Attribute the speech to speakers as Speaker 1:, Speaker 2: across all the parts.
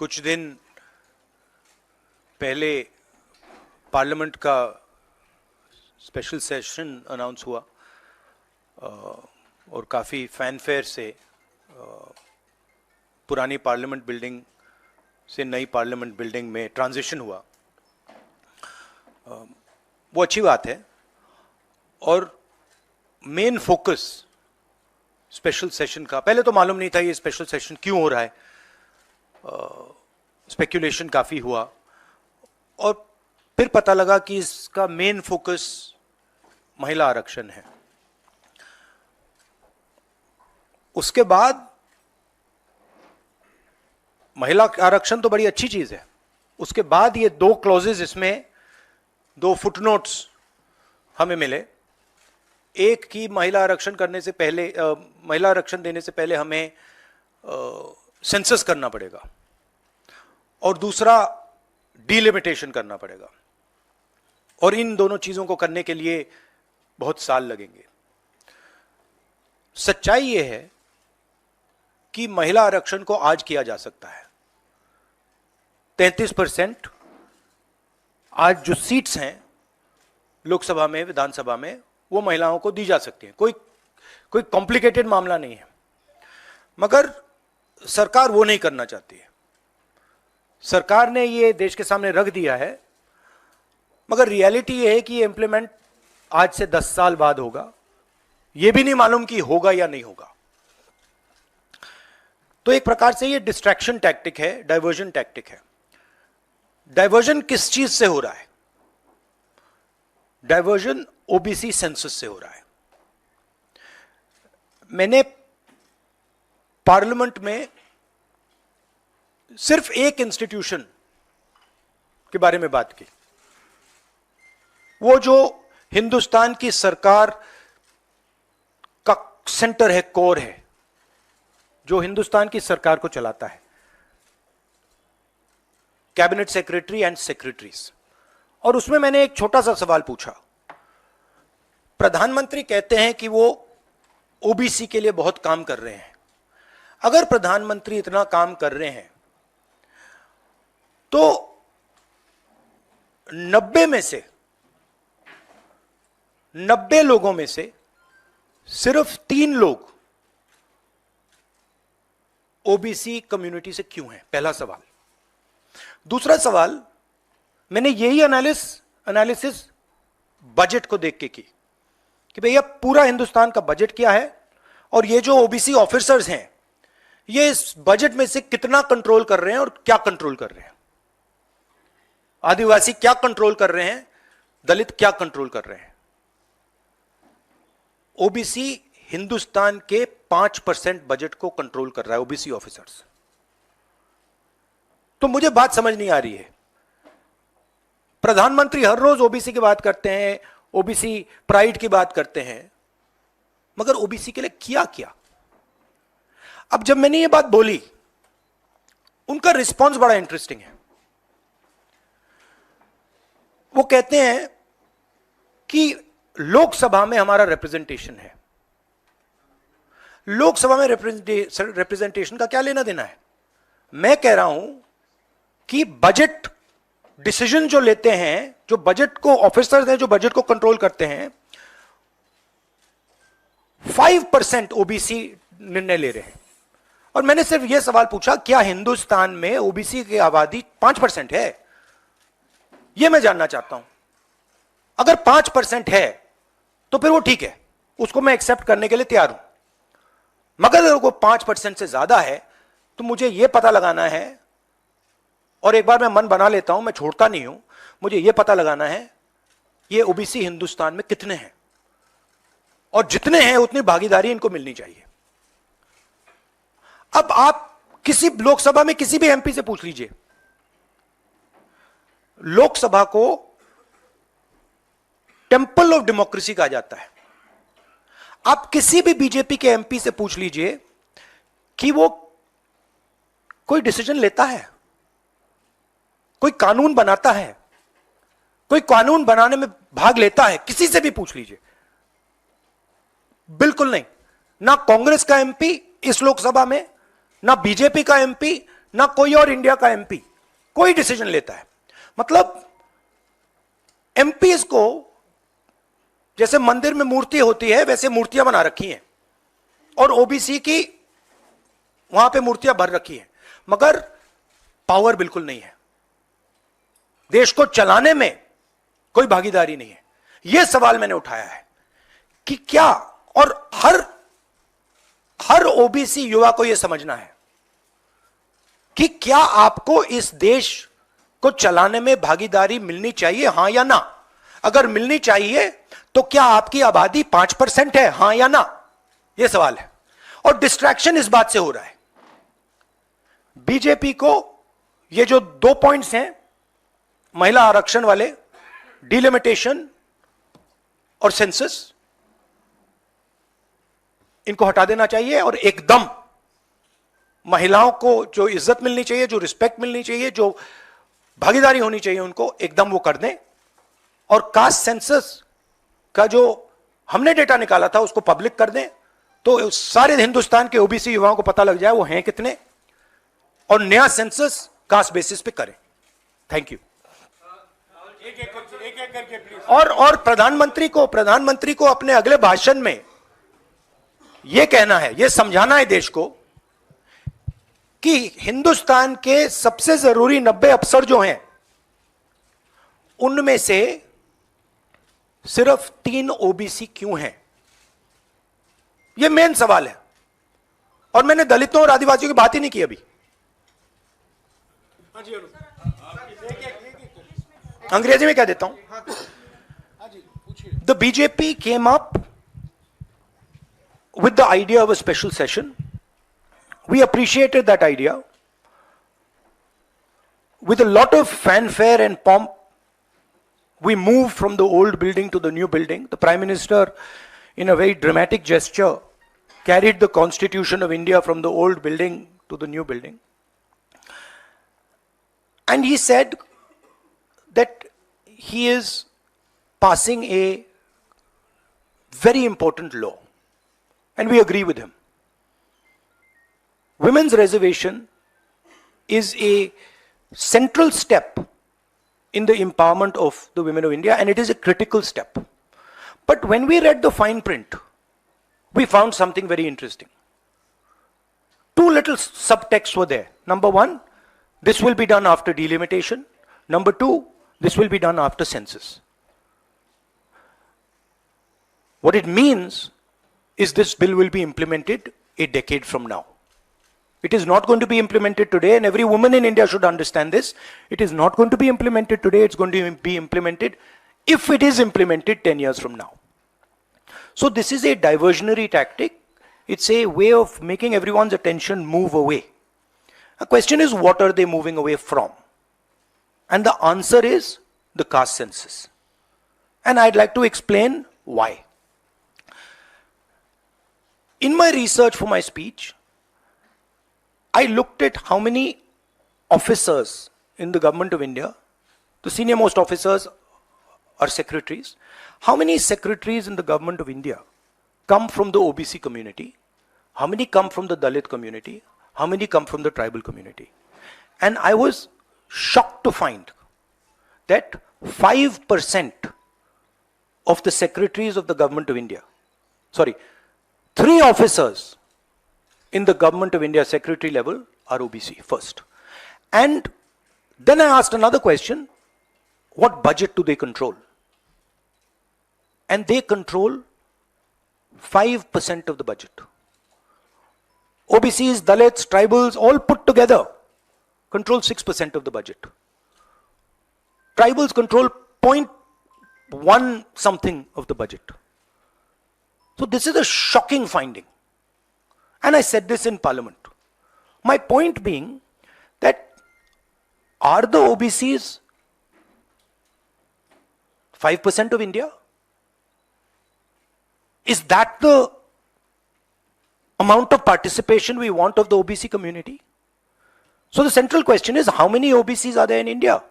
Speaker 1: कुछ दिन पहले पार्लियामेंट का स्पेशल सेशन अनाउंस हुआ और काफ़ी फैनफेयर से पुरानी पार्लियामेंट बिल्डिंग से नई पार्लियामेंट बिल्डिंग में ट्रांजिशन हुआ। वो अच्छी बात है और मेन फोकस स्पेशल सेशन का, पहले तो मालूम नहीं था ये स्पेशल सेशन क्यों हो रहा है, स्पेक्यूलेशन काफ़ी हुआ और फिर पता लगा कि इसका मेन फोकस महिला आरक्षण है। उसके बाद महिला आरक्षण तो बड़ी अच्छी चीज है, उसके बाद ये दो क्लॉजेज, इसमें दो फुटनोट्स हमें मिले। एक की महिला आरक्षण करने से पहले, महिला आरक्षण देने से पहले हमें सेंसस करना पड़ेगा और दूसरा डिलिमिटेशन करना पड़ेगा और इन दोनों चीजों को करने के लिए बहुत साल लगेंगे। सच्चाई यह है कि महिला आरक्षण को आज किया जा सकता है। 33% आज जो सीट्स हैं लोकसभा में, विधानसभा में, वो महिलाओं को दी जा सकती हैं। कोई कॉम्प्लिकेटेड मामला नहीं है, मगर सरकार वो नहीं करना चाहती है। सरकार ने ये देश के सामने रख दिया है, मगर रियलिटी ये है कि ये इंप्लीमेंट आज से 10 साल बाद होगा। ये भी नहीं मालूम कि होगा या नहीं होगा। तो एक प्रकार से ये डिस्ट्रैक्शन टैक्टिक है, डाइवर्जन टैक्टिक है। डाइवर्जन किस चीज से हो रहा है? डाइवर्जन ओबीसी सेंसस से हो रहा है। मैंने पार्लियामेंट में सिर्फ एक इंस्टीट्यूशन के बारे में बात की, वो जो हिंदुस्तान की सरकार का सेंटर है, कोर है, जो हिंदुस्तान की सरकार को चलाता है, कैबिनेट सेक्रेटरी एंड सेक्रेटरीज। और उसमें मैंने एक छोटा सा सवाल पूछा। प्रधानमंत्री कहते हैं कि वो ओबीसी के लिए बहुत काम कर रहे हैं। अगर प्रधानमंत्री इतना काम कर रहे हैं तो 90 लोगों में से सिर्फ 3 लोग ओबीसी कम्युनिटी से क्यों हैं? पहला सवाल। दूसरा सवाल, मैंने यही एनालिसिस बजट को देख के की कि भैया पूरा हिंदुस्तान का बजट क्या है और ये जो ओबीसी ऑफिसर्स हैं ये इस बजट में से कितना कंट्रोल कर रहे हैं और क्या कंट्रोल कर रहे हैं। आदिवासी क्या कंट्रोल कर रहे हैं, दलित क्या कंट्रोल कर रहे हैं। ओबीसी हिंदुस्तान के 5% बजट को कंट्रोल कर रहा है, ओबीसी ऑफिसर्स। तो मुझे बात समझ नहीं आ रही है। प्रधानमंत्री हर रोज ओबीसी की बात करते हैं, ओबीसी प्राइड की बात करते हैं, मगर ओबीसी के लिए किया क्या? अब जब मैंने ये बात बोली, उनका रिस्पॉन्स बड़ा इंटरेस्टिंग है। वो कहते हैं कि लोकसभा में हमारा रिप्रेजेंटेशन है। लोकसभा में रिप्रेजेंटेशन का क्या लेना देना है? मैं कह रहा हूं कि बजट डिसीजन जो लेते हैं, जो बजट को ऑफिसर्स हैं, जो बजट को कंट्रोल करते हैं, 5% ओबीसी निर्णय ले रहे हैं। और मैंने सिर्फ यह सवाल पूछा, क्या हिंदुस्तान में ओबीसी की आबादी 5% है? यह मैं जानना चाहता हूं। अगर 5% है तो फिर वो ठीक है, उसको मैं एक्सेप्ट करने के लिए तैयार हूं। मगर अगर वो 5% से ज्यादा है तो मुझे यह पता लगाना है, और एक बार मैं मन बना लेता हूं, मैं छोड़ता नहीं हूं, मुझे यह पता लगाना है ये ओबीसी हिंदुस्तान में कितने हैं, और जितने हैं उतनी भागीदारी इनको मिलनी चाहिए। अब आप किसी लोकसभा में किसी भी एमपी से पूछ लीजिए, लोकसभा को टेंपल ऑफ डेमोक्रेसी कहा जाता है। आप किसी भी बीजेपी के एमपी से पूछ लीजिए कि वो कोई डिसीजन लेता है, कोई कानून बनाता है, कोई कानून बनाने में भाग लेता है, किसी से भी पूछ लीजिए, बिल्कुल नहीं। ना कांग्रेस का एमपी इस लोकसभा में, ना बीजेपी का एमपी, ना कोई और इंडिया का एमपी कोई डिसीजन लेता है। मतलब एमपीज को जैसे मंदिर में मूर्ति होती है वैसे मूर्तियां बना रखी हैं और ओबीसी की वहां पे मूर्तियां भर रखी हैं, मगर पावर बिल्कुल नहीं है, देश को चलाने में कोई भागीदारी नहीं है। यह सवाल मैंने उठाया है कि क्या, और हर ओबीसी युवा को यह समझना है कि क्या आपको इस देश को चलाने में भागीदारी मिलनी चाहिए, हां या ना? अगर मिलनी चाहिए तो क्या आपकी आबादी 5% है, हां या ना? यह सवाल है। और डिस्ट्रैक्शन इस बात से हो रहा है, बीजेपी को ये जो 2 पॉइंट्स हैं, महिला आरक्षण वाले, डिलिमिटेशन और सेंसस, इनको हटा देना चाहिए और एकदम महिलाओं को जो इज्जत मिलनी चाहिए, जो रिस्पेक्ट मिलनी चाहिए, जो भागीदारी होनी चाहिए, उनको एकदम वो कर दें। और कास्ट सेंसस का जो हमने डेटा निकाला था उसको पब्लिक कर दें, तो सारे हिंदुस्तान के ओबीसी युवाओं को पता लग जाए वो हैं कितने, और नया सेंसस कास्ट बेसिस पे करें। Thank you. एक करके प्लीज। और प्रधानमंत्री को अपने अगले भाषण में यह कहना है, यह समझाना है देश को कि हिंदुस्तान के सबसे जरूरी 90 अफसर जो हैं उनमें से सिर्फ 3 ओबीसी क्यों हैं? यह मेन सवाल है। और मैंने दलितों और आदिवासियों की बात ही नहीं की अभी। अंग्रेजी में क्या देता हूं? The BJP came up with the idea of a special session. We appreciated that idea. With a lot of fanfare and pomp, we moved from the old building to the new building. The Prime Minister, in a very dramatic gesture, carried the Constitution of India from the old building to the new building. And he said that he is passing a very important law. And we agree with him. Women's reservation is a central step in the empowerment of the women of India, and it is a critical step. But when we read the fine print, we found something very interesting. 2 little subtexts were there. Number 1, this will be done after delimitation. Number 2, this will be done after census. What it means is this bill will be implemented a decade from now. It is not going to be implemented today, and every woman in India should understand this. It is not going to be implemented today, it's going to be implemented, if it is implemented, 10 years from now. So this is a diversionary tactic. It's a way of making everyone's attention move away. The question is, what are they moving away from? And the answer is the caste census. And I'd like to explain why. In my research for my speech, I looked at how many officers in the government of India, the senior most officers are secretaries, how many secretaries in the government of India come from the OBC community, how many come from the Dalit community, how many come from the tribal community. And I was shocked to find that 5% of the secretaries of the government of India, 3 officers in the government of India secretary level are OBC first. And then I asked another question, what budget do they control? And they control 5% of the budget. OBCs, Dalits, tribals, all put together control 6% of the budget. Tribals control 0.1 something of the budget. So this is a shocking finding. And I said this in Parliament. My point being that are the OBCs 5% of India? Is that the amount of participation we want of the OBC community? So the central question is, how many OBCs are there in India?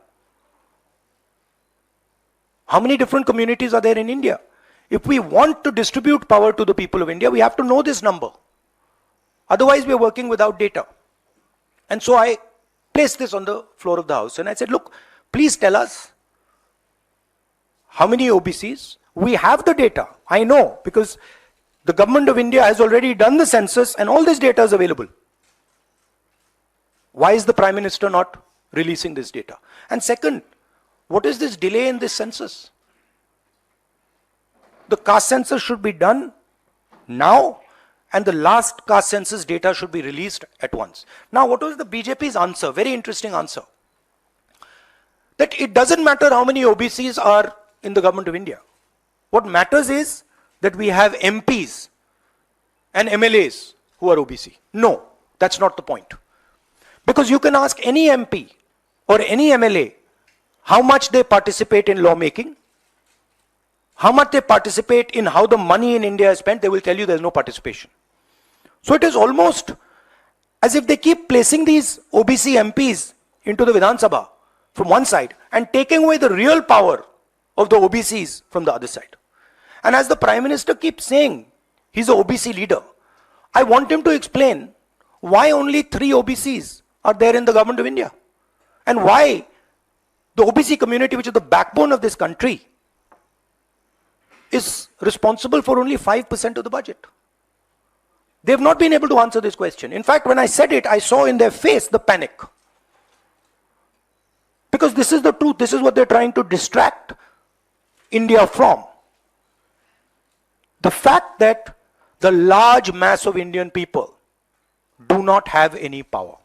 Speaker 1: How many different communities are there in India? If we want to distribute power to the people of India, we have to know this number. Otherwise, we are working without data. And so I placed this on the floor of the House. And I said, look, please tell us how many OBCs. We have the data. I know, because the government of India has already done the census and all this data is available. Why is the Prime Minister not releasing this data? And second, what is this delay in this census? The caste census should be done now, and the last caste census data should be released at once. Now, what was the BJP's answer? Very interesting answer. That it doesn't matter how many OBCs are in the government of India. What matters is that we have MPs and MLAs who are OBC. No, that's not the point. Because you can ask any MP or any MLA how much they participate in lawmaking, how much they participate in how the money in India is spent, they will tell you there's no participation. So it is almost as if they keep placing these OBC MPs into the Vidhan Sabha from one side and taking away the real power of the OBCs from the other side. And as the Prime Minister keeps saying, he's an OBC leader, I want him to explain why only 3 OBCs are there in the government of India. And why the OBC community, which is the backbone of this country, is responsible for only 5% of the budget. They have not been able to answer this question. In fact, when I said it, I saw in their face the panic. Because this is the truth. This is what they're trying to distract India from. The fact that the large mass of Indian people do not have any power.